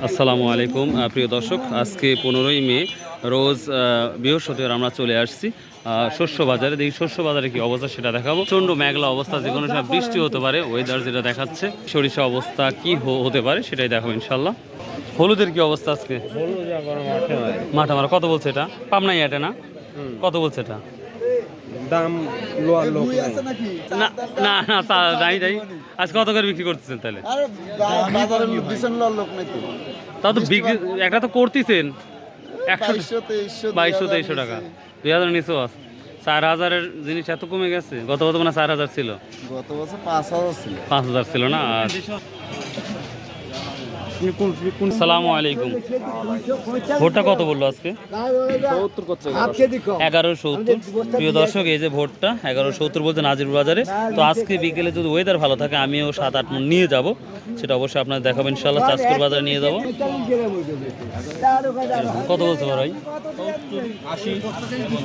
আসসালামু আলাইকুম প্রিয় দর্শক, আজকে 15ই মে রোজ বৃহস্পতিবার আমরা চলে আসছি শস্য বাজারে। দেখি শস্য বাজারে কি অবস্থা সেটা দেখাবো। প্রচণ্ড মেঘলা অবস্থা, যে কোনো সময় বৃষ্টি হতে পারে, ওয়েদার যেটা দেখাচ্ছে। সরিষা অবস্থা কি হতে পারে সেটাই দেখাবো ইনশাল্লাহ। হলুদের কি অবস্থা আজকে? মাঠে মারা কত বলছে এটা? পাবনাই এটা না? কত বলছে এটা দাম? না না না যাই যাই। আজ কত করে বিক্রি করতেছেন তাহলে? তাও তো বিক্রি একটা তো করতেছেন 2200-2300 টাকা। 2000 নিচেও আছে। 4000-এর জিনিস এত কমে গেছে। গত বছর মানে 4000 ছিল, গত বছর 5000 ছিল। 5000 ছিল না। সালামু আলাইকুম। ভোটটা কত বললো আজকে? 1170। প্রিয় দর্শক, এই যে ভোটটা 1170 বলছে নাজির বাজারে। তো আজকে বিকেলে যদি ওয়েদার ভালো থাকে আমিও 7-8 মণ নিয়ে যাব, সেটা অবশ্যই আপনার দেখাবেন ইনশাল্লাহ। চাঁদপুর বাজারে নিয়ে যাব। কত বলছে ভাই?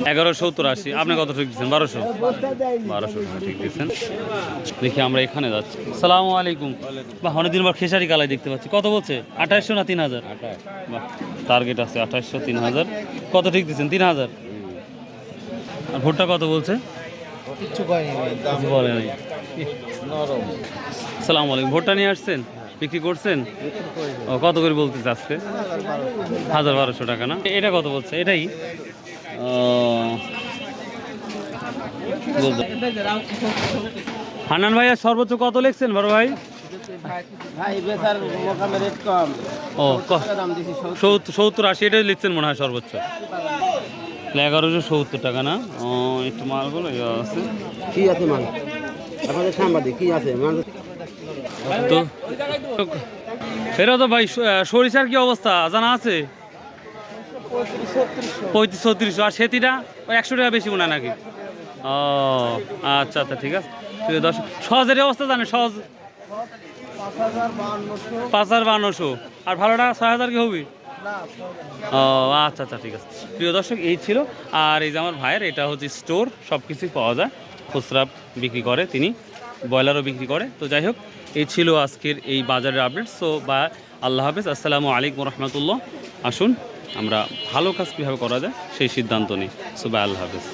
1170-80। আপনি কত ঠিক দিচ্ছেন? 1200 টাকা ঠিক দিচ্ছেন। দেখি আমরা এখানে যাচ্ছি। সালামু আলাইকুম। বা অনেকদিন পর খেসারি কালাই দেখতে পাচ্ছি। কত বলছে? 2800 না 3000? বাহ, টার্গেট আছে 2800, 3000। কত ঠিক দিচ্ছেন? 3000। আর ভোটটা কত বলছে? কিছু বলে নাই। সালাম আলাইকুম। ভোটটা নিয়ে আসছেন, বিক্রি করছেন? ও, কত করে বলতেছে আজকে? 1200 টাকা না? এটা কত বলছে? এটাই হান্নান ভাইয়া সর্বোচ্চ কত লিখছেন বড় ভাই? ও 70-80 এটাই লিখছেন মনে হয় সর্বোচ্চ। 1170 টাকা না? ও, একটু মালগুলো আছে। কি আছে মাল? আপনাদের সাংবাদিক কি আছে মাল? তো ফেরত ভাই, সরিষার কি অবস্থা জানা আছে? 3500-3600। আর সেতিটা ওই 100 টাকা বেশি মনে হয় নাকি? ও আচ্ছা আচ্ছা, ঠিক আছে। সহজের অবস্থা জানে? সহজ 5500। আর ভালোটা 6000 কি হবে? ও আচ্ছা আচ্ছা, ঠিক আছে। প্রিয় দর্শক, এই ছিল। আর এই যে আমার ভাইয়ের, এটা হচ্ছে স্টোর, সব কিছুই পাওয়া যায়। খুচরা বিক্রি করে তিনি, ব্রয়লারও বিক্রি করে। তো যাই হোক, এই ছিল আজকের এই বাজারের আপডেট। সো বা আল্লাহ হাফেজ, আসসালামু আলাইকুম রহমতুল্লাহ। আসুন আমরা ভালো কাজ কীভাবে করা যায় সেই সিদ্ধান্ত নিই। সো বা আল্লাহ হাফেজ।